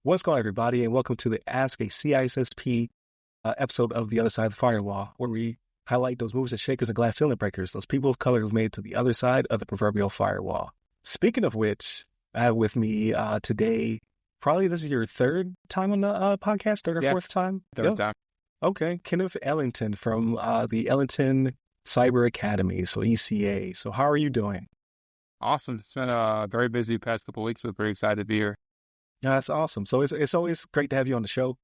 What's going on, everybody, and welcome to the Ask a CISSP episode of The Other Side of the Firewall, where we highlight those movers and shakers and glass ceiling breakers, those people of color who've made it to the other side of the proverbial firewall. Speaking of which, I have with me today, probably this is your third time on the podcast, third or fourth time? Third time. Okay, Kenneth Ellington from the Ellington Cyber Academy, so ECA. So how are you doing? Awesome. It's been a very busy past couple of weeks, but pretty excited to be here. Yeah, that's awesome. So it's always great to have you on the show.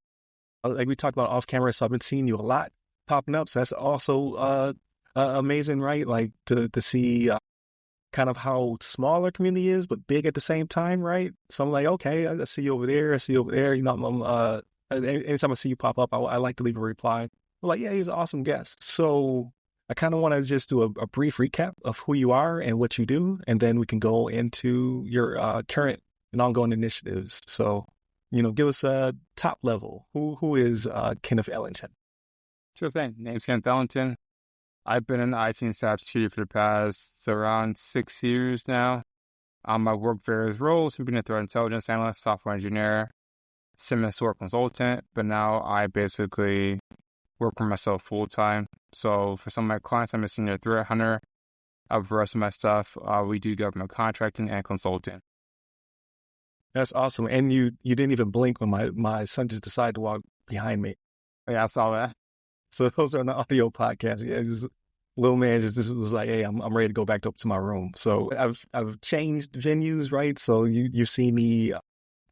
Like we talked about off camera, so I've been seeing you a lot popping up. So that's also amazing, right? Like to see kind of how small our community is, but big at the same time, right? So I'm like, okay, I see you over there. I see you over there. You know, anytime I see you pop up, I like to leave a reply. I'm like, yeah, he's an awesome guest. So I kind of want to just do a brief recap of who you are and what you do, and then we can go into your current and ongoing initiatives. So, give us a top level. Who is Kenneth Ellington? Sure thing. Name's Kenneth Ellington. I've been in IT and cybersecurity for the past around 6 years now. I've worked various roles, being a threat intelligence analyst, software engineer, SIEM SOAR consultant, but now I basically work for myself full time. So for some of my clients, I'm a senior threat hunter. For the rest of my stuff, we do government contracting and consulting. That's awesome. And you didn't even blink when my son just decided to walk behind me. Yeah, I saw that. So those are on the audio podcast. Yeah, little man just was like, hey, I'm ready to go back up to my room. So I've changed venues, right? So you see me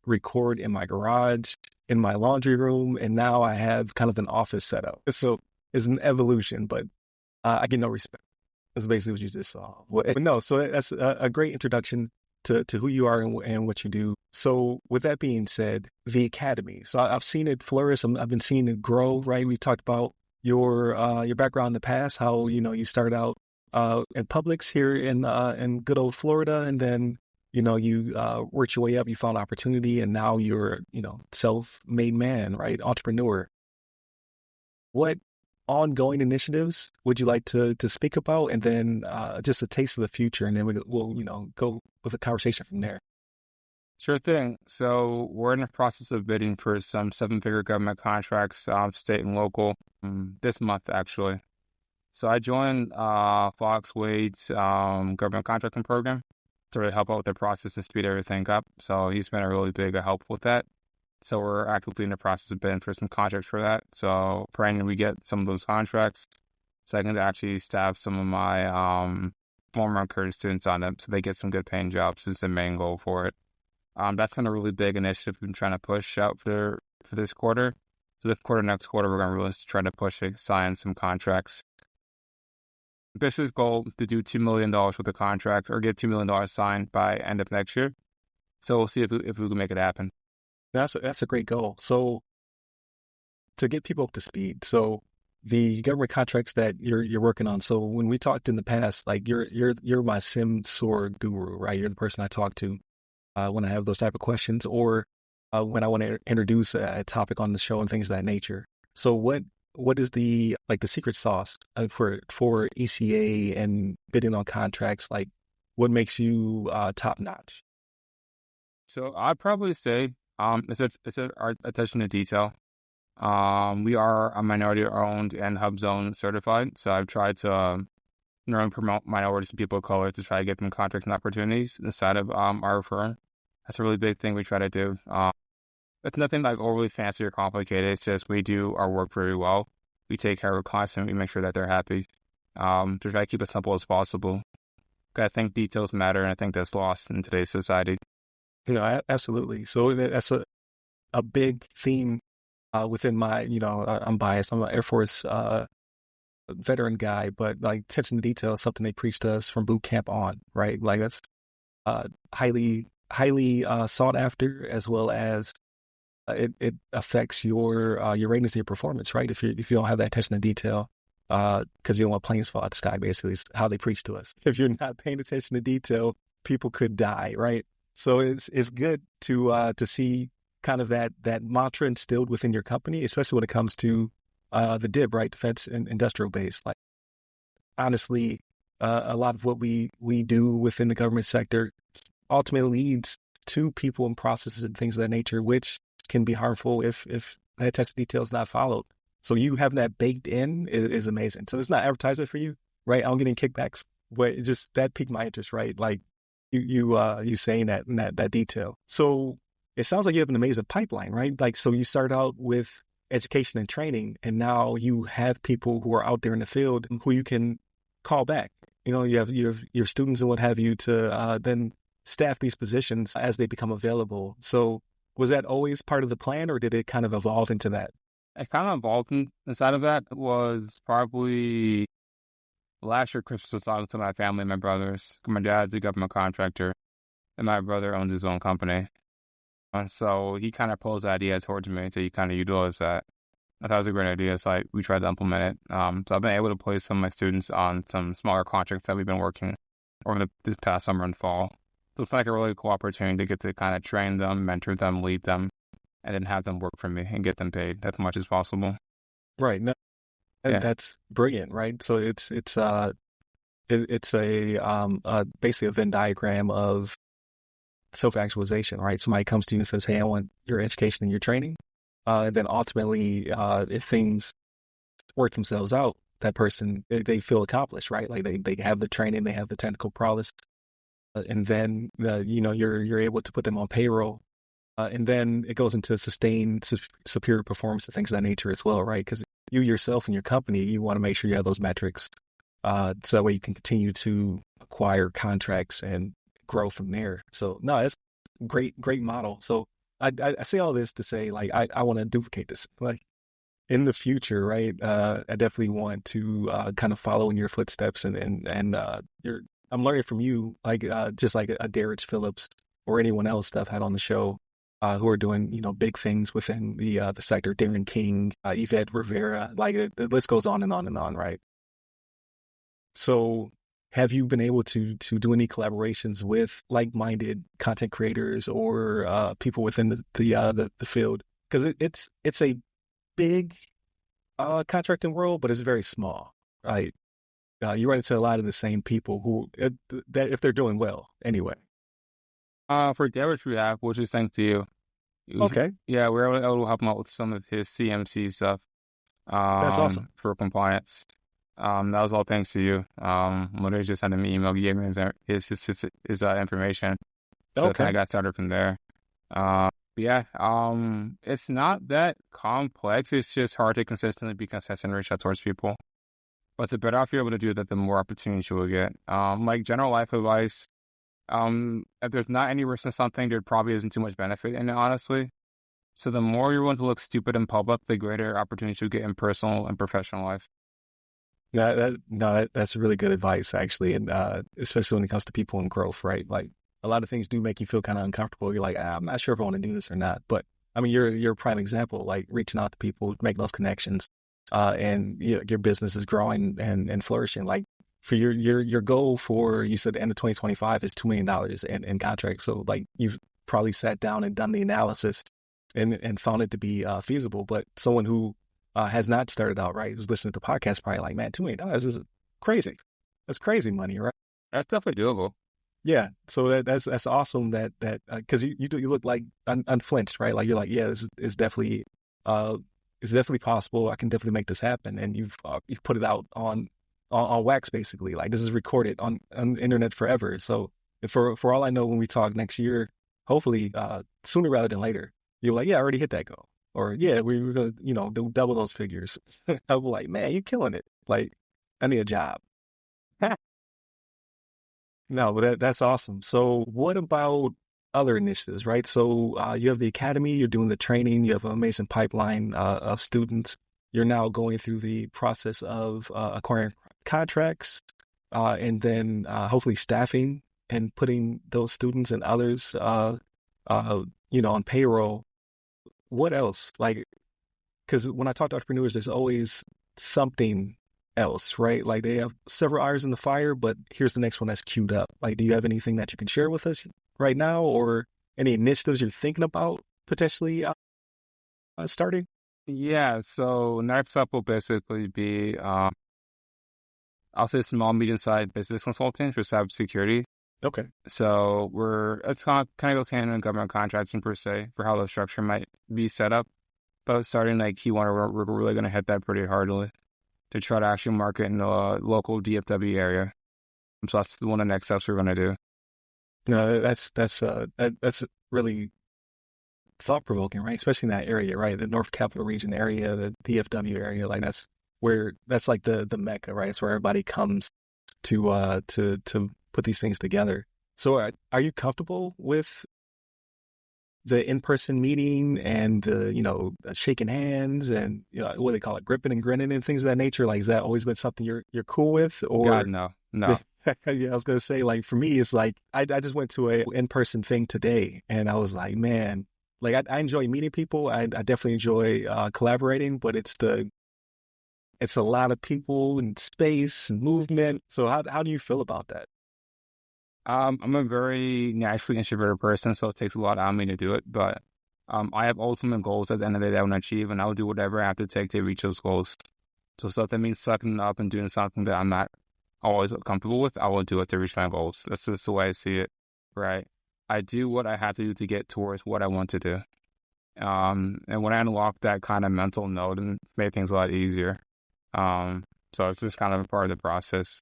record in my garage, in my laundry room, and now I have kind of an office setup. So it's an evolution, but I get no respect. That's basically what you just saw. But no, so that's a great introduction to who you are and what you do. So with that being said, the Academy. So I've seen it flourish. I've been seeing it grow, right? We talked about your background in the past, how, you started out in Publix here in good old Florida. And then, you worked your way up, you found opportunity, and now you're, self-made man, right? Entrepreneur. What ongoing initiatives would you like to speak about? And then just a taste of the future, and then we'll go with a conversation from there. Sure thing. So we're in the process of bidding for some 7-figure government contracts, state and local, this month, actually. So I joined Fox Wade's government contracting program to really help out with the process and speed everything up. So he's been a really big help with that. So we're actively in the process of bidding for some contracts for that. So praying we get some of those contracts so I can actually staff some of my former current students on them so they get some good paying jobs is the main goal for it. That's been a really big initiative we've been trying to push out for this quarter. So this quarter, next quarter, we're going to really try to push it, sign some contracts. Ambitious goal to do $2 million with the contract or get $2 million signed by end of next year. So we'll see if we can make it happen. That's a great goal. So to get people up to speed, so the government contracts that you're working on. So when we talked in the past, like you're my SIEM SOAR guru, right? You're the person I talk to when I have those type of questions, or when I want to introduce a topic on the show and things of that nature. So what is the secret sauce for ECA and bidding on contracts? Like, what makes you top notch? So I'd probably say it's our attention to detail. We are a minority-owned and HubZone certified, so I've tried to promote minorities and people of color to try to get them contracts and opportunities inside of our firm. That's a really big thing we try to do. It's nothing like overly fancy or complicated. It's just we do our work very well. We take care of our clients and we make sure that they're happy. To try to keep it simple as possible. I think details matter, and I think that's lost in today's society. Absolutely. So that's a big theme within my, I'm biased. I'm an Air Force veteran guy, but like attention to detail is something they preach to us from boot camp on, right? Like that's highly sought after, as well as it affects your ratings and your performance, right? If you don't have that attention to detail, because you don't want planes fall out of the sky, basically is how they preach to us. If you're not paying attention to detail, people could die, right? So it's good to see kind of that mantra instilled within your company, especially when it comes to the DIB, right? Defense and industrial base. Like, honestly, a lot of what we do within the government sector ultimately leads to people and processes and things of that nature, which can be harmful if that attention to detail is not followed. So you having that baked in is amazing. So it's not advertisement for you, right? I'm getting kickbacks, but it just that piqued my interest, right? Like you saying that and that detail. So it sounds like you have an amazing pipeline, right? Like, so you start out with education and training, and now you have people who are out there in the field who you can call back. You know, you have your students and what have you to then staff these positions as they become available. So was that always part of the plan, or did it kind of evolve into that? It kind of evolved inside of that. Was probably last year Christmas was talking to my family and my brothers. My dad's a government contractor, and my brother owns his own company. So he kind of posed the idea towards me to kind of utilize that. I thought it was a great idea, so we tried to implement it. So I've been able to place some of my students on some smaller contracts that we've been working over this past summer and fall. So it's like a really cool opportunity to get to kind of train them, mentor them, lead them, and then have them work for me and get them paid as much as possible. Right. No, that's brilliant, right? So it's a basically a Venn diagram of self-actualization, right? Somebody comes to you and says, hey, I want your education and your training. And then ultimately, if things work themselves out, that person, they feel accomplished, right? Like they have the training, they have the technical prowess. And then, you're able to put them on payroll. And then it goes into sustained superior performance and things of that nature as well, right? Because you yourself and your company, you want to make sure you have those metrics. So that way you can continue to acquire contracts and grow from there. So no, it's great model. So I say all this to say, like, I want to duplicate this, like, in the future, right? I definitely want to kind of follow in your footsteps, and I'm learning from you, like just like a Darrich Phillips or anyone else that I've had on the show who are doing big things within the sector. Darren King, Yvette Rivera, like the list goes on and on and on, right? So have you been able to do any collaborations with like-minded content creators or people within the field? Because it's a big contracting world, but it's very small, right? You run into a lot of the same people who, that if they're doing well, anyway. For Darrich, we have, which is thanks to you. Okay. Yeah, we're able to help him out with some of his CMC stuff. That's awesome. For compliance. That was all thanks to you. Literally just sent him an email, gave me his information. So Okay. kind of got started from there. It's not that complex. It's just hard to consistently be consistent and reach out towards people. But the better off you're able to do that, the more opportunities you will get. Like general life advice, if there's not any risk in something, there probably isn't too much benefit in it, honestly. So the more you're willing to look stupid in public, the greater opportunities you get in personal and professional life. That's really good advice, actually, and especially when it comes to people and growth, right? Like a lot of things do make you feel kind of uncomfortable. You're like, I'm not sure if I want to do this or not. But I mean, you're a prime example, like reaching out to people, making those connections, and your business is growing and flourishing. Like for your goal for, you said the end of 2025 is $2 million in contracts. So like you've probably sat down and done the analysis and found it to be feasible. But someone who has not started out, right, who's listening to the podcast, probably like, man, $2 million is crazy. That's crazy money, right? That's definitely doable. Yeah. So that's awesome that because you look like unflinched, right? Like you're like, yeah, this is definitely it's definitely possible. I can definitely make this happen. And you've put it out on wax, basically. Like this is recorded on the internet forever. So for all I know, when we talk next year, hopefully sooner rather than later, you're like, yeah, I already hit that goal. Or yeah, we were gonna, do double those figures. I'm like, man, you're killing it. Like, I need a job. No, but that's awesome. So what about other initiatives, right? So you have the academy, you're doing the training, you have an amazing pipeline of students. You're now going through the process of acquiring contracts and then hopefully staffing and putting those students and others, on payroll. What else? Like, because when I talk to entrepreneurs, there's always something else, right? Like they have several irons in the fire, but here's the next one that's queued up. Like, do you have anything that you can share with us right now, or any initiatives you're thinking about potentially starting? Yeah. So next up will basically be, I'll say small, medium-sized business consulting for cybersecurity. Okay. So it's kind of goes hand in government contracting per se for how the structure might be set up. But starting like Q1, we're really going to hit that pretty hardly to try to actually market in the local DFW area. So that's one of the next steps we're going to do. No, that's really thought provoking, right? Especially in that area, right? The North Capital Region area, the DFW area, like that's like the mecca, right? It's where everybody comes to put these things together. So are you comfortable with the in-person meeting and the, shaking hands and, what do they call it, gripping and grinning and things of that nature? Like, has that always been something you're cool with? God, Or no. yeah, I was gonna say, like, for me, it's like I just went to a in-person thing today, and I was like, man, like I enjoy meeting people. I definitely enjoy collaborating, but it's a lot of people and space and movement. So how do you feel about that? I'm a very naturally introverted person, so it takes a lot out of me to do it. But I have ultimate goals at the end of the day I want to achieve, and I will do whatever I have to take to reach those goals. So if that means sucking up and doing something that I'm not always comfortable with, I will do it to reach my goals. That's just the way I see it, right? I do what I have to do to get towards what I want to do. And when I unlock that kind of mental note, and make things a lot easier. So it's just kind of a part of the process.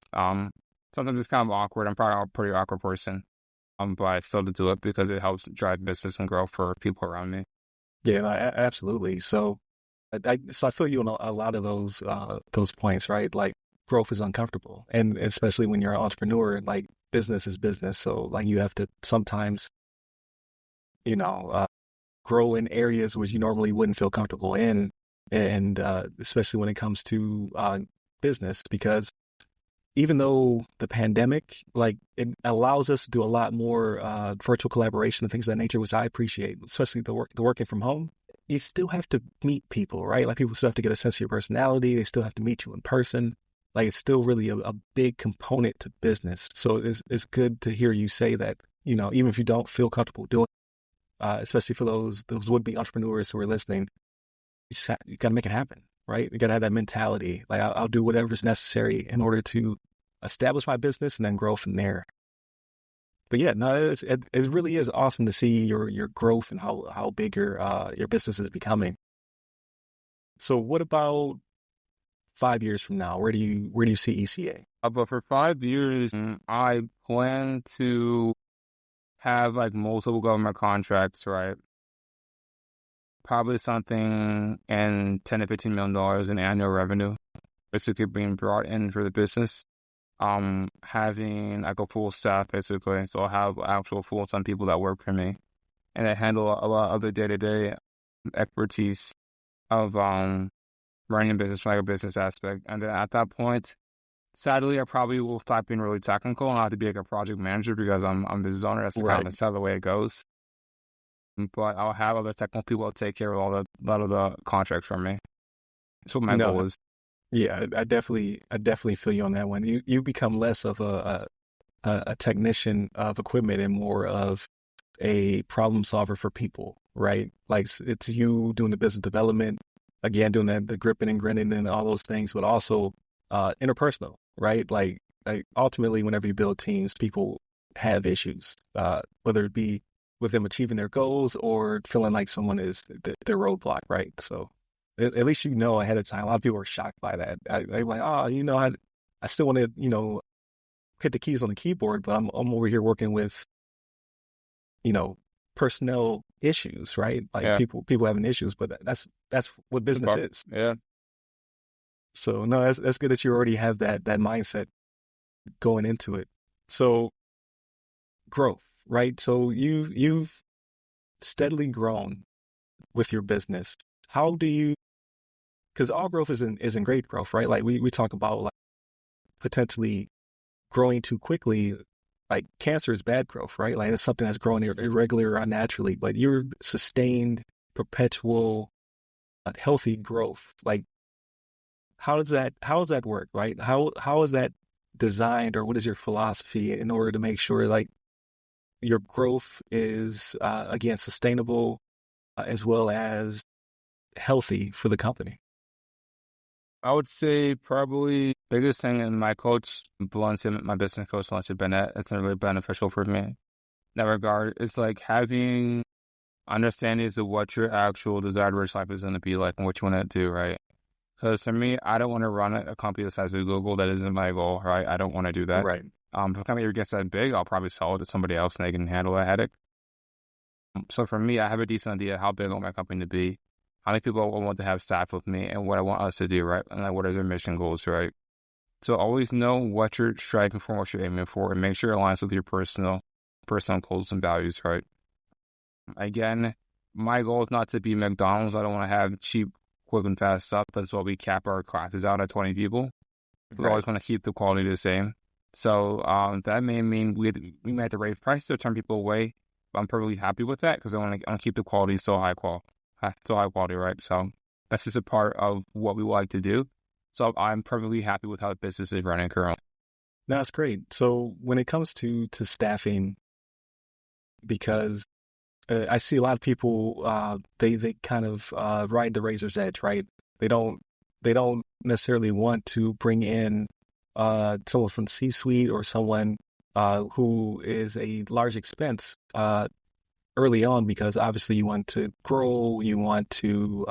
Sometimes it's kind of awkward. I'm probably a pretty awkward person. But I still do it because it helps drive business and growth for people around me. Yeah, no, absolutely. So I feel you on a lot of those points, right? Like growth is uncomfortable, and especially when you're an entrepreneur, like business is business. So like you have to sometimes, you know, uh, grow in areas which you normally wouldn't feel comfortable in, and especially when it comes to business, because even though the pandemic, like it allows us to do a lot more virtual collaboration and things of that nature, which I appreciate, especially the working from home. You still have to meet people, right? Like people still have to get a sense of your personality. They still have to meet you in person. Like it's still really a big component to business. So it's good to hear you say that, even if you don't feel comfortable doing, especially for those would-be entrepreneurs who are listening, you got to make it happen, right? You got to have that mentality. Like I'll do whatever's necessary in order to establish my business and then grow from there. But yeah, no, it really is awesome to see your growth and how big your business is becoming. So what about 5 years from now? Where do you see ECA? But for 5 years, I plan to have like multiple government contracts, right? Probably something in $10 to $15 million in annual revenue, basically being brought in for the business. Having like a full staff basically, so I have actual full-time people that work for me, and I handle a lot of the day-to-day expertise of running a business from like a business aspect. And then at that point, sadly, I probably will stop being really technical and I'll have to be like a project manager because I'm a business owner. That's Right. kind of the way it goes. But I'll have other technical people that take care of a lot of the contracts for me. That's what my goal No, is. yeah, I definitely feel you on that one. You become less of a technician of equipment and more of a problem solver for people, right? Like it's you doing the business development, again, doing the gripping and grinning and all those things, but also interpersonal, right? Like ultimately, whenever you build teams, people have issues, whether it be with them achieving their goals or feeling like someone is their roadblock, right? So at least ahead of time. A lot of people are shocked by that. They're like, oh, I still want to, hit the keys on the keyboard, but I'm over here working with, you know, personnel issues, right? Like Yeah, people having issues, but that's what it's business about, is. yeah. So no, that's good that you already have that mindset going into it. So growth, right? So you've steadily grown with your business. How do you? Because all growth isn't great growth, right? Like we talk about like potentially growing too quickly. Like cancer is bad growth, right? Like it's something that's growing irregular or unnaturally, but you're sustained, perpetual, healthy growth. Like how does that work, right? How is that designed, or what is your philosophy in order to make sure like your growth is again sustainable as well as healthy for the company? I would say probably biggest thing in my coach, Valencia, my business coach, Valencia Bennett, it's been really beneficial for me in that regard. It's like having understandings of what your actual desired rich life is going to be like and what you want to do, right? Because for me, I don't want to run a company the size of Google. That isn't my goal, right? I don't want to do that. Right. If a company ever gets that big, I'll probably sell it to somebody else and they can handle that headache. So for me, I have a decent idea how big I want my company to be, how many people I want to have staff with me, and what I want us to do, right? And like, what are their mission goals, right? So always know what you're striving for, what you're aiming for, and make sure it aligns with your personal goals and values, right? Again, my goal is not to be McDonald's. I don't want to have cheap, quick, and fast stuff. That's why we cap our classes out at 20 people. We always want to keep the quality the same. So that may mean we might have to raise prices to turn people away. But I'm perfectly happy with that because I want to keep the quality so high quality, right? So that's just a part of what we like to do. So I'm perfectly happy with how the business is running currently. That's great. So when it comes to staffing, because I see a lot of people, they kind of ride the razor's edge, right? They don't necessarily want to bring in someone from C-suite or someone who is a large expense early on, because obviously you want to grow, you want to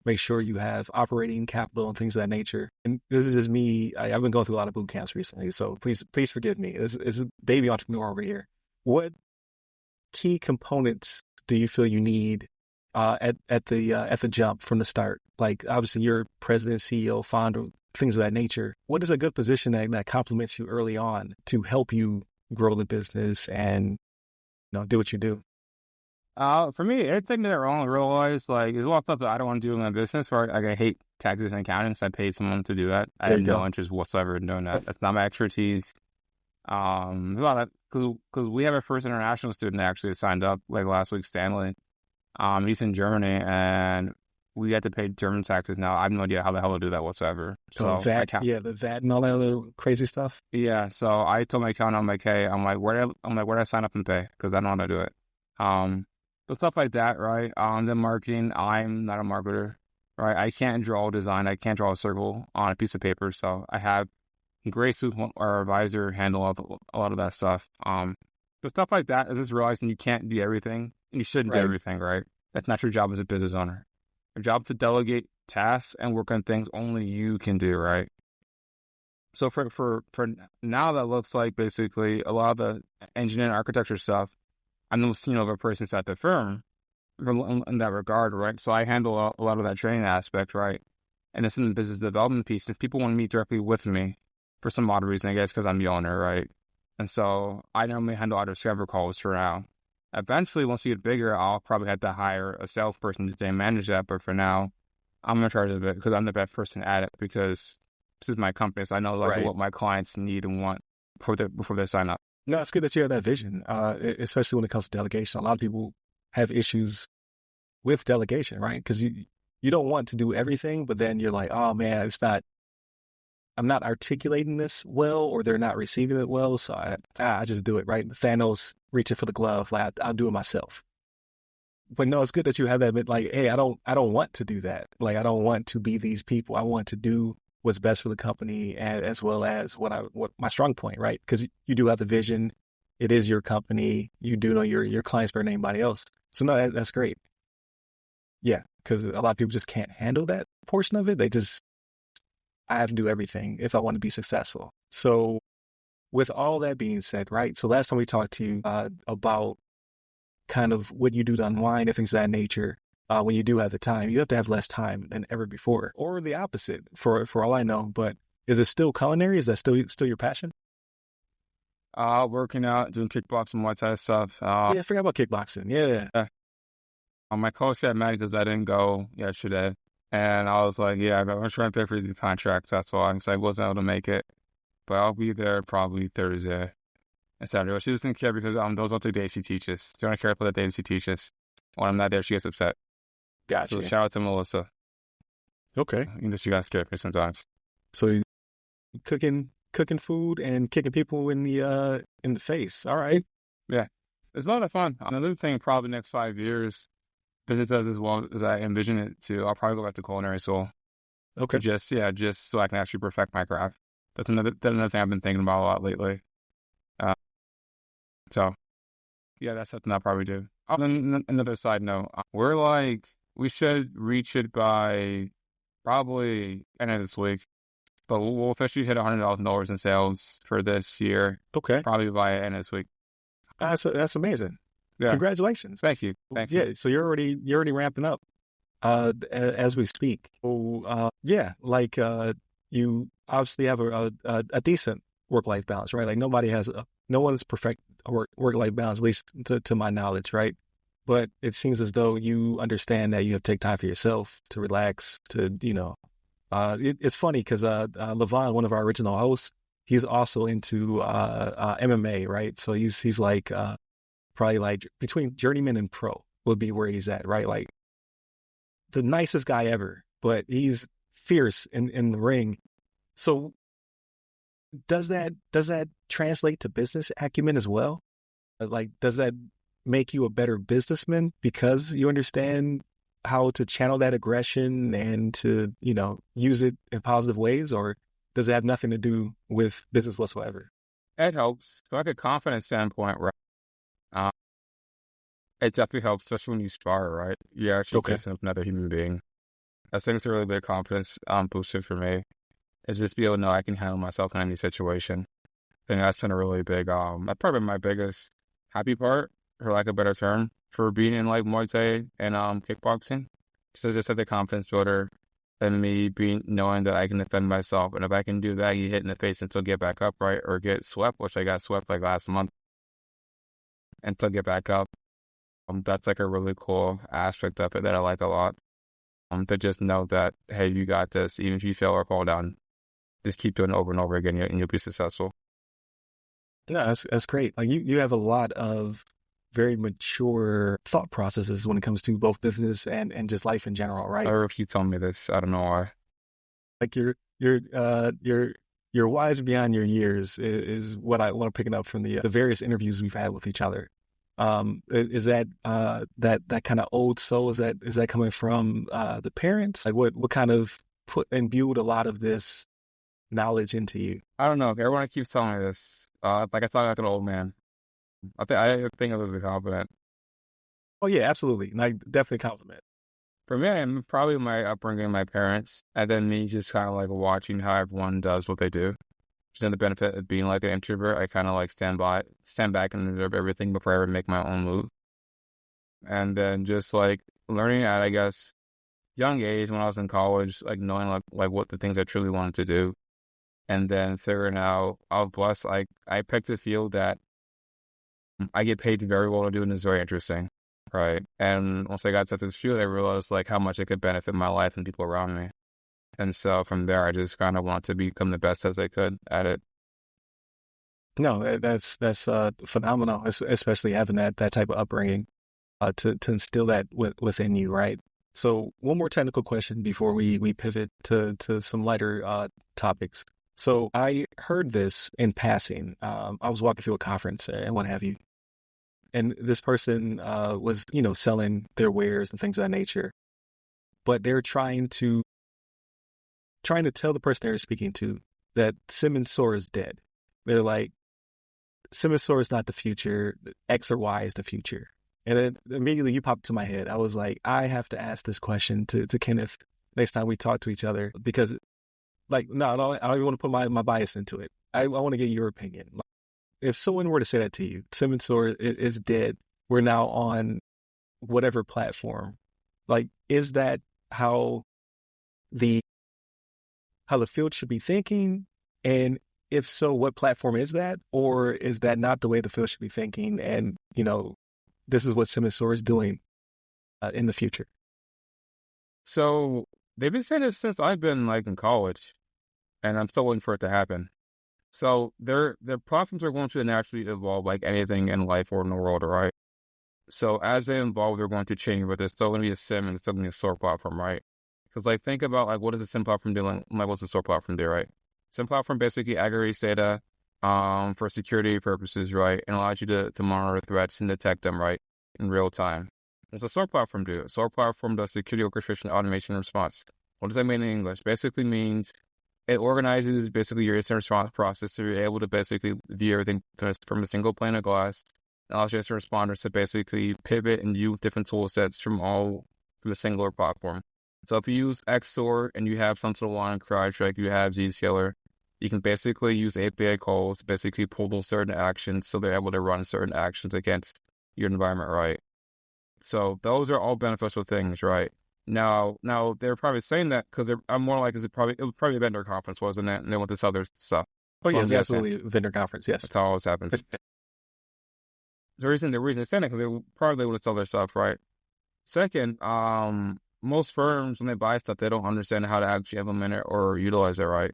make sure you have operating capital and things of that nature. And this is just me. I've been going through a lot of boot camps recently, so please forgive me. This is a baby entrepreneur over here. What key components do you feel you need at the jump from the start? Like, obviously you're president, CEO, founder, things of that nature. What is a good position that complements you early on to help you grow the business and do what you do? For me, it's taking it wrong. I realize there's a lot of stuff that I don't want to do in my business. Where I hate taxes and accounting, so I paid someone to do that. I have no interest whatsoever in doing that. That's not my expertise. There's a lot of because we have our first international student that actually signed up last week, Stanley. He's in Germany, and we had to pay German taxes now. I have no idea how the hell to do that whatsoever. So VAT, the VAT and all that other crazy stuff. Yeah, so I told my accountant, I'm like, hey, where do I sign up and pay? Because I don't know how to do it. But stuff like that, right? Then marketing, I'm not a marketer, right? I can't draw a design. I can't draw a circle on a piece of paper. So I have Grace, our advisor, handle a lot of that stuff. But stuff like that is just realizing you can't do everything. And you shouldn't do everything, right? That's not your job as a business owner. Your job is to delegate tasks and work on things only you can do, right? So for now, that looks like basically a lot of the engineering architecture stuff. I'm the most senior of a person at the firm in that regard, right? So I handle a lot of that training aspect, right? And it's in the business development piece. If people want to meet directly with me for some odd reason, I guess because I'm the owner, right? And so I normally handle our discover calls for now. Eventually, once we get bigger, I'll probably have to hire a salesperson to manage that. But for now, I'm in charge of it because I'm the best person at it because this is my company. So I know what my clients need and want before they sign up. No, it's good that you have that vision, especially when it comes to delegation. A lot of people have issues with delegation, right? Because you don't want to do everything, but then you're like, oh man, I'm not articulating this well, or they're not receiving it well, so I just do it, right? Thanos reaching for the glove, I'll do it myself. But no, it's good that you have that bit, hey, I don't want to do that. I don't want to be these people. I want to do what's best for the company, and as well as what my strong point, right? Because you do have the vision. It is your company. You do know your clients better than anybody else. So no, that's great. Yeah, because a lot of people just can't handle that portion of it. I have to do everything if I want to be successful. So with all that being said, right? So last time we talked to you about kind of what you do to unwind and things of that nature. When you do have the time, you have to have less time than ever before, or the opposite for all I know. But is it still culinary? Is that still your passion? Working out, doing kickboxing, Muay Thai stuff. Yeah, I forgot about kickboxing. Yeah. My coach got mad because I didn't go yesterday. And I was like, yeah, I'm trying to pay for these contracts. That's why. So I wasn't able to make it. But I'll be there probably Thursday and Saturday. She doesn't care because those aren't the days she teaches. She don't care about the days she teaches. When I'm not there, she gets upset. Gotcha. So shout out to Melissa. Okay. She got scared me sometimes. So you're cooking food and kicking people in the face. All right. Yeah. It's a lot of fun. Another thing, probably the next 5 years, business does as well as I envision it to. I'll probably go back to culinary school. Okay. Just so I can actually perfect my craft. That's another thing I've been thinking about a lot lately. Uh, so yeah, that's something I'll probably do. Oh, then another side note, we should reach it by probably end of this week, but we'll officially hit $100,000 in sales for this year, Okay. probably by end of this week. That's amazing. Yeah. Congratulations. Thank you. Yeah. So you're already ramping up, as we speak. So, you obviously have a decent work-life balance, right? Like no one's perfect work-life balance, at least to my knowledge, right? But it seems as though you understand that you have to take time for yourself to relax, it's funny because Levon, one of our original hosts, he's also into MMA, right? So he's like probably like between journeyman and pro would be where he's at, right? Like the nicest guy ever, but he's fierce in the ring. So does that translate to business acumen as well? Like, does that make you a better businessman because you understand how to channel that aggression and to, use it in positive ways, or does it have nothing to do with business whatsoever? It helps. So like a confidence standpoint, right? It definitely helps, especially when you spar, right? You're actually facing up another human being. I think it's a really big confidence booster for me. It's just be able to know I can handle myself in any situation. I think that's been a really big, that's probably my biggest happy part, for lack of a better term, for being in like Muay Thai and kickboxing. So just like the confidence builder and me knowing that I can defend myself. And if I can do that, you hit in the face and still get back up, right? Or get swept, which I got swept like last month, and still get back up. That's like a really cool aspect of it that I like a lot. To just know that, hey, you got this. Even if you fail or fall down, just keep doing it over and over again, and you'll be successful. Yeah, that's great. Like you have a lot of very mature thought processes when it comes to both business and just life in general, right? Or if you tell me this, I don't know why. Like you're wise beyond your years is what I'm picking up from the various interviews we've had with each other. Is that that kind of old soul? Is that coming from the parents? Like what kind of imbued a lot of this knowledge into you? I don't know. Everyone keeps telling me this. Like I thought like an old man. I think I was a compliment. Oh yeah, absolutely. Like definitely compliment. For me, I'm probably my upbringing, my parents, and then me just kind of like watching how everyone does what they do. Then the benefit of being like an introvert, I kind of like stand back and observe everything before I ever make my own move. And then just like learning at, I guess, young age when I was in college, like knowing like what the things I truly wanted to do. And then figuring out, I was blessed, like I picked a field that I get paid very well to do and it's very interesting, right? And once I got to this field, I realized like how much it could benefit my life and people around me. And so from there, I just kind of want to become the best as I could at it. No, that's phenomenal, especially having that type of upbringing to instill that within you, right? So one more technical question before we pivot to some lighter topics. So I heard this in passing. I was walking through a conference and what have you, and this person was selling their wares and things of that nature, but they're trying to tell the person they're speaking to that Simmons Soar is dead. They're like, Simmons Soar is not the future. X or Y is the future. And then immediately you popped to my head. I was like, I have to ask this question to Kenneth next time we talk to each other because, like, no, I don't even want to put my bias into it. I want to get your opinion. Like, if someone were to say that to you, Simmons Soar is dead. We're now on whatever platform. Like, is that how the field should be thinking? And if so, what platform is that? Or is that not the way the field should be thinking? And, this is what Simmons Soar is doing in the future. So they've been saying this since I've been like in college, and I'm still waiting for it to happen. So their platforms are going to naturally evolve like anything in life or in the world, right? So as they evolve, they're going to change, but there's still going to be a SIM and it's still going to be a SOAR platform, right? Because like think about like what does a SIM platform do? Like what's the SOAR platform do, right? SIM platform basically aggregates data for security purposes, right? And allows you to monitor threats and detect them, right, in real time. What's a SOAR platform do? A SOAR platform does security orchestration, automation, and response. What does that mean in English? Basically means it organizes basically your incident response process, so you're able to basically view everything from a single pane of glass. It allows your incident responders to basically pivot and view different tool sets from a singular platform. So if you use XSOR and you have SentinelOne and CrowdStrike, you have Zscaler, you can basically use API calls to basically pull those certain actions so they're able to run certain actions against your environment, right? So those are all beneficial things, right? Now they're probably saying that because I'm more like, it was probably a vendor conference, wasn't it? And they want this other stuff. Oh, So yes, absolutely. Vendor conference, yes. That's how it always happens. The reason they're saying it because they probably want to sell their stuff, right? Second, most firms, when they buy stuff, they don't understand how to actually implement it or utilize it, right?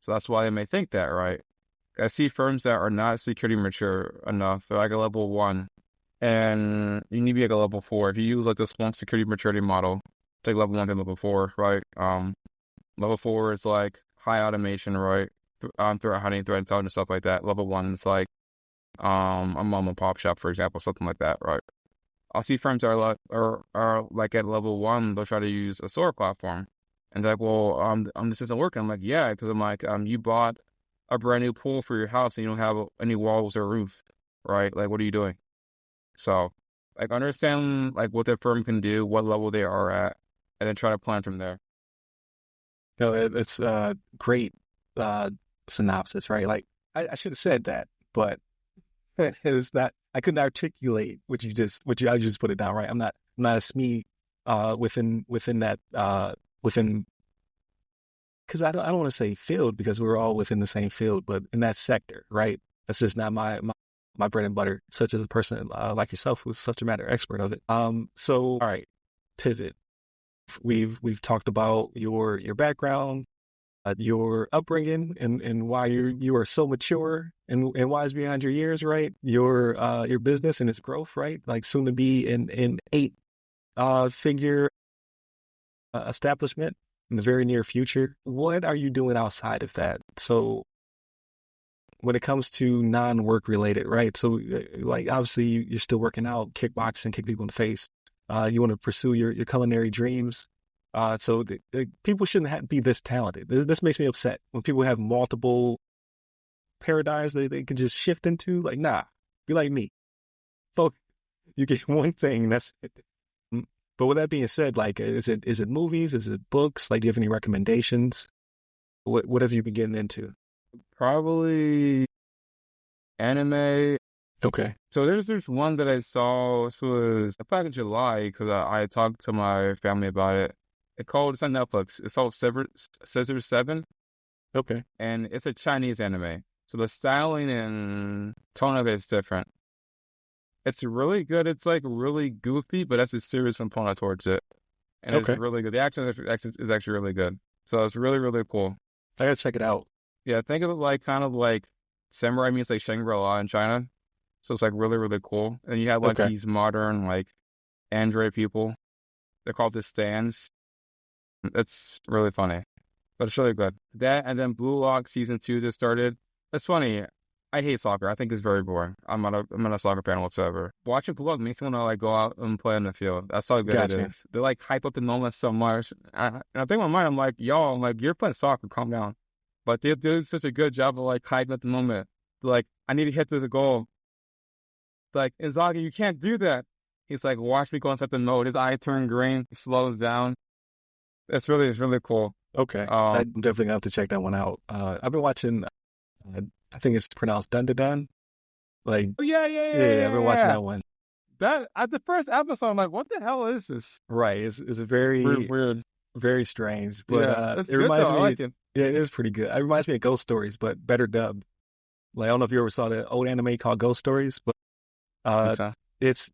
So that's why they may think that, right? I see firms that are not security mature enough. They're like a level 1, and you need to be like a level 4. If you use like the Splunk security maturity model, take level 1 to level 4, right? Level 4 is like high automation, right? Threat hunting, threat intelligence, stuff like that. Level 1 is like a mom and pop shop, for example, something like that, right? I'll see firms that are like at level 1, they'll try to use a SOAR platform. And they're like, well, this isn't working. I'm like, yeah, because I'm like, you bought a brand new pool for your house and you don't have any walls or roof, right? Like, what are you doing? So, like, understand like what their firm can do, what level they are at, and then try to plan from there. No, it's a great synopsis, right? Like, I should have said that, but it's not. I couldn't articulate what you just put it down, right? I'm not a SME within that because I don't want to say field because we're all within the same field, but in that sector, right? That's just not my bread and butter. Such as a person like yourself who's subject matter expert of it. So all right, pivot. We've talked about your background, your upbringing, and why you are so mature and wise beyond your years, right? Your business and its growth, right? Like soon to be an 8-figure establishment in the very near future. What are you doing outside of that? So when it comes to non-work related, right? So like obviously you're still working out, kickboxing, kick people in the face. You want to pursue your culinary dreams. So people shouldn't be this talented. This makes me upset when people have multiple paradigms they can just shift into. Like, nah, be like me. Folks, you get one thing. That's it. But with that being said, like, is it movies? Is it books? Like, do you have any recommendations? What have you been getting into? Probably anime. Okay. So there's one that I saw. This was back in July because I talked to my family about it. It's on Netflix. It's called Scissor 7. Okay. And it's a Chinese anime. So the styling and tone of it is different. It's really good. It's like really goofy, but that's a serious component towards it. And It's really good. The action is actually really good. So it's really, really cool. I gotta check it out. Yeah, think of it like kind of like samurai means like Shangri-La in China. So it's like really, really cool. And you have like these modern like android people. They're called the stands. It's really funny, but it's really good. That and then Blue Lock season 2 just started. It's funny. I hate soccer. I think it's very boring. I'm not a soccer fan whatsoever. Watching Blue Lock makes me want to like go out and play in the field. That's how good it is. They like hype up the moment so much. And I think in my mind, I'm like, y'all, you're playing soccer. Calm down. But they do such a good job of like hyping up the moment. Like, I need to hit this goal. Like, Inzaghi, you can't do that. He's like, watch me go inside the mode. His eye turn green, he slows down. It's really cool. Okay. I'm definitely gonna have to check that one out. I've been watching, I think it's pronounced Dun Dun Dun. Like, yeah. I've been watching that one. That at the first episode, I'm like, what the hell is this? Right. It's very weird, very strange. But it reminds me. I like it. Yeah, it is pretty good. It reminds me of Ghost Stories, but better dubbed. Like, I don't know if you ever saw the old anime called Ghost Stories, but it's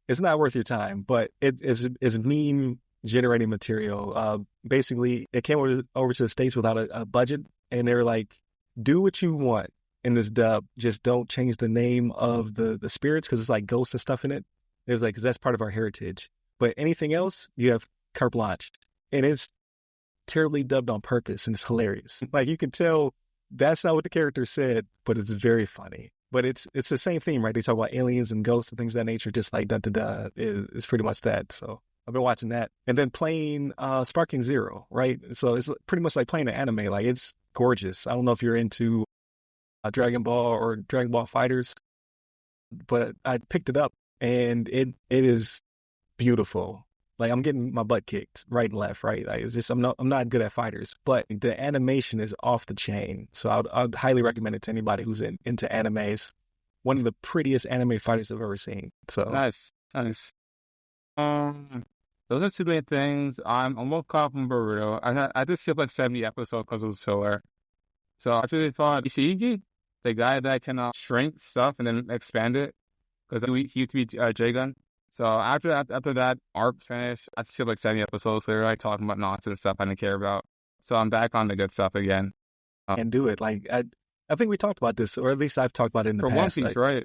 not worth your time. But it's meme generating material. Basically, it came over to the States without a budget, and they were like, do what you want in this dub, just don't change the name of the spirits because it's like ghosts and stuff in it. It was like, because that's part of our heritage. But anything else, you have carte blanche, and it's terribly dubbed on purpose, and it's hilarious. Like, you can tell that's not what the character said, but it's very funny. But it's the same theme, right? They talk about aliens and ghosts and things of that nature, just like it's pretty much that. So I've been watching that, and then playing Sparking Zero, right? So it's pretty much like playing an anime. Like it's gorgeous. I don't know if you're into Dragon Ball or Dragon Ball Fighters, but I picked it up, and it is beautiful. Like I'm getting my butt kicked right and left, right? Like it's just I'm not good at fighters, but the animation is off the chain. So I'd highly recommend it to anybody who's into animes. One of the prettiest anime fighters I've ever seen. So Nice. Those are two main things. I'm almost caught up on Boruto. I just skipped like 70 episodes because it was filler. So I really thought Ishigi, the guy that can shrink stuff and then expand it, because he used to be J-Gun. So after that arc finished, I skipped like 70 episodes. So they're like talking about nonsense stuff I didn't care about. So I'm back on the good stuff again. And do it. Like I think we talked about this, or at least I've talked about it in the For past. One Piece, like, right?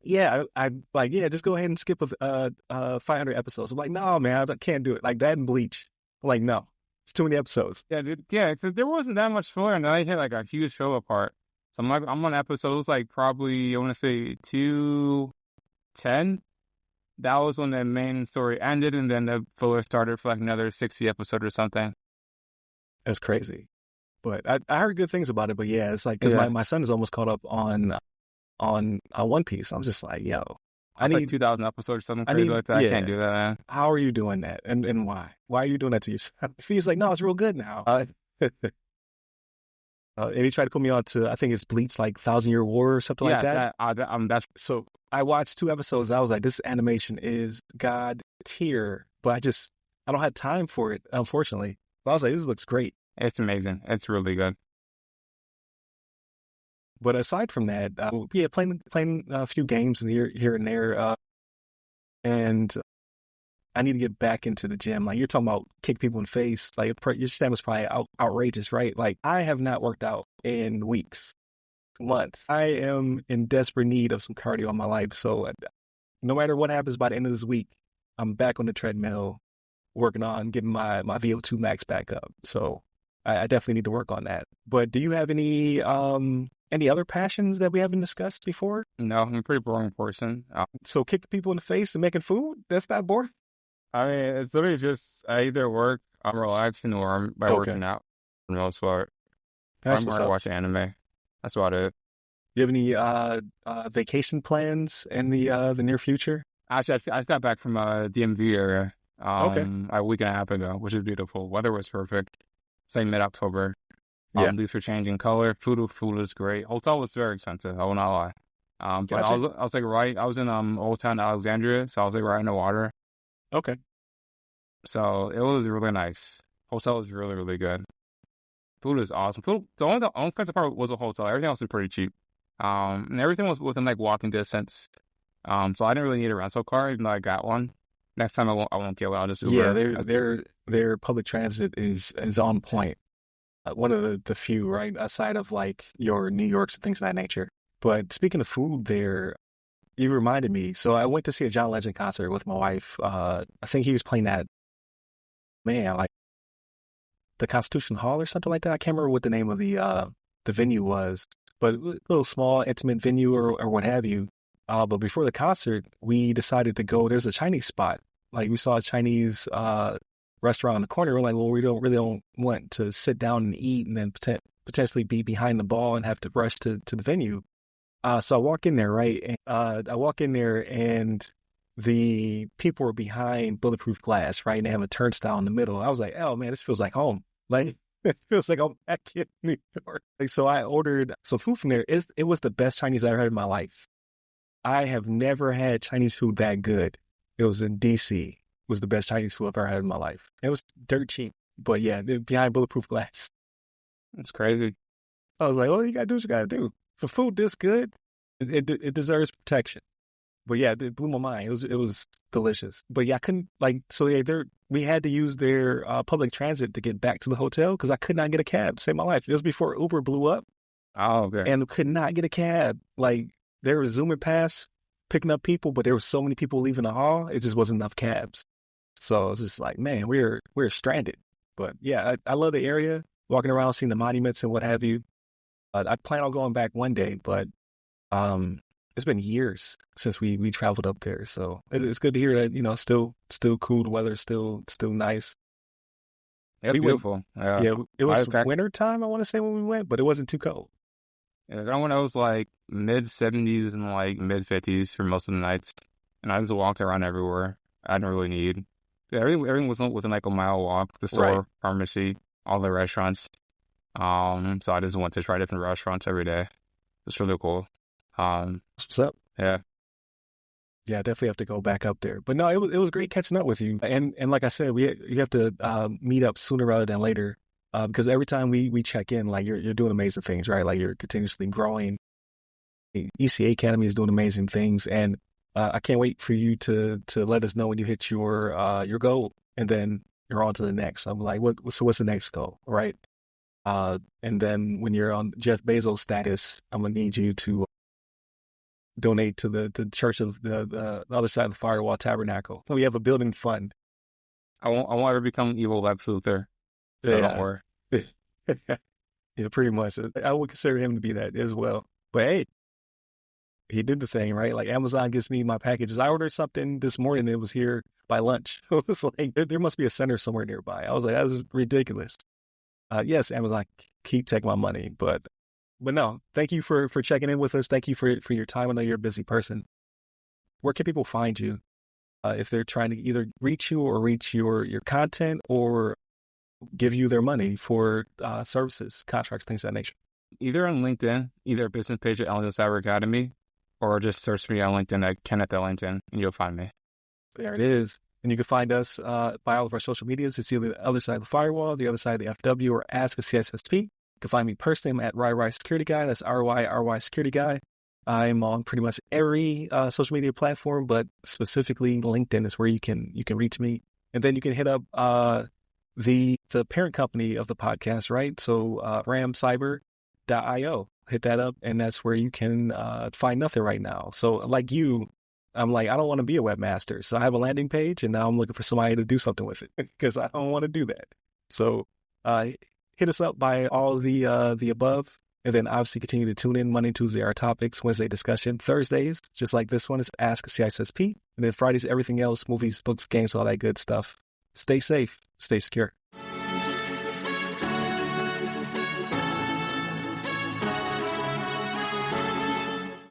Yeah, I like, yeah, just go ahead and skip 500 episodes. I'm like, no, man, I can't do it. Like that and Bleach. I'm like, no, it's too many episodes. Yeah, cause there wasn't that much filler, and then I hit like a huge filler part. So I'm on episodes like probably I want to say 210. That was when the main story ended, and then the filler started for like another 60 episode or something. That's crazy. But I heard good things about it. But yeah, it's like because my son is almost caught up on One Piece. I'm just like, yo, I need like 2,000 episodes or something crazy like that. Yeah. I can't do that, man. How are you doing that? And why? Why are you doing that to yourself? He's like, no, it's real good now. And he tried to put me on to, I think it's Bleach, like 1,000-Year War or something like that. That's so. I watched 2 episodes. I was like, this animation is God tier, but I don't have time for it, unfortunately. But I was like, this looks great. It's amazing. It's really good. But aside from that, playing a few games here and there, and I need to get back into the gym. Like you're talking about kick people in the face. Like your stamina is probably outrageous, right? Like I have not worked out in weeks, months. I am in desperate need of some cardio in my life. So no matter what happens by the end of this week, I'm back on the treadmill, working on getting my VO2 max back up. So I definitely need to work on that. But do you have any other passions that we haven't discussed before? No, I'm a pretty boring person. So kicking people in the face and making food, that's not boring? I mean, it's literally just I either work, I'm relaxing, or I'm working out for the most part. I'm watching anime. That's about it. Do you have any vacation plans in the near future? Actually, I got back from DMV area a week and a half ago, which is beautiful. Weather was perfect. Say mid-October. Leaves were changing color. Food was great. Hotel was very expensive. I will not lie. But gotcha. I was in Old Town Alexandria, so I was like right in the water. Okay. So it was really nice. Hotel was really, really good. Food is awesome. The only expensive part was a hotel. Everything else was pretty cheap. And everything was within like walking distance. So I didn't really need a rental car, even though I got one. Next time I won't get one. I'll just Uber. Yeah, their public transit is on point. One of the few, right, aside of like your New Yorks and things of that nature. But speaking of food there, you reminded me. So I went to see a John Legend concert with my wife. I think he was playing that, like the Constitution Hall or something like that. I can't remember what the name of the venue was, but a little small, intimate venue or what have you. But before the concert, we decided to go. There's a Chinese spot. Like we saw a Chinese restaurant on the corner. We're like, well, we don't want to sit down and eat and then potentially be behind the ball and have to rush to the venue. So I walk in there, right? And, I walk in there and the people were behind bulletproof glass, right? And they have a turnstile in the middle. I was like, oh man, this feels like home. Like it feels like I'm back in New York. Like, so I ordered some food from there. It was the best Chinese I ever had in my life. I have never had Chinese food that good. It was in DC. It was the best Chinese food I've ever had in my life. It was dirt cheap, but yeah, behind bulletproof glass. That's crazy. I was like, well, you gotta do what you gotta do. For food this good, it deserves protection. But yeah, it blew my mind. It was delicious. But yeah, I couldn't we had to use their public transit to get back to the hotel because I could not get a cab to save my life. It was before Uber blew up. Oh, okay. And could not get a cab. Like they were zooming past, picking up people, but there were so many people leaving the hall, it just wasn't enough cabs. So it's just like, man, we're stranded. But yeah, I love the area, walking around, seeing the monuments and what have you. I plan on going back one day, but it's been years since we traveled up there. So it's good to hear that, still cool. The weather's still nice. It's beautiful. Yeah, it was winter time, I want to say, when we went, but it wasn't too cold. Yeah, when I was like mid-70s and like mid-50s for most of the nights, and I just walked around everywhere. I didn't really need. Yeah, everything was within like a mile walk. The store, Right. pharmacy, all the restaurants. So I just went to try different restaurants every day. It's really cool. What's up? Yeah. Yeah, I definitely have to go back up there. But no, it was great catching up with you. And like I said, you have to meet up sooner rather than later, because every time we check in, like you're doing amazing things, right? Like you're continuously growing. The ECA Academy is doing amazing things, and I can't wait for you to let us know when you hit your goal, and then you're on to the next. I'm like, so what's the next goal, right? And then when you're on Jeff Bezos status, I'm gonna need you to donate to the church of the other side of the Firewall Tabernacle. We have a building fund. I won't ever become evil Lex Luthor. So don't worry. Yeah, pretty much. I would consider him to be that as well. But hey, he did the thing, right? Like Amazon gives me my packages. I ordered something this morning. It was here by lunch. It was like, there must be a center somewhere nearby. I was like, that's ridiculous. Yes, Amazon, keep taking my money, but no, thank you for checking in with us. Thank you for your time. I know you're a busy person. Where can people find you if they're trying to either reach you or reach your content or give you their money for services, contracts, things of that nature? Either on LinkedIn, either business page at Ellington Cyber Academy, or just search me on LinkedIn at Kenneth Ellington, and you'll find me. There it is. And you can find us by all of our social medias. It's either the other side of the firewall, the other side of the FW, or Ask a CSSP. You can find me personally. I'm at RY Security Guy. That's RY Security Guy. I'm on pretty much every social media platform, but specifically LinkedIn is where you can reach me. And then you can hit up the parent company of the podcast, right? So ramcyber.io. Hit that up, and that's where you can find nothing right now. So like you, I'm like, I don't want to be a webmaster. So I have a landing page, and now I'm looking for somebody to do something with it because I don't want to do that. So hit us up by all the above, and then obviously continue to tune in Monday, Tuesday, our topics, Wednesday discussion, Thursdays, just like this one, is Ask a CISSP, and then Fridays, everything else, movies, books, games, all that good stuff. Stay safe, stay secure.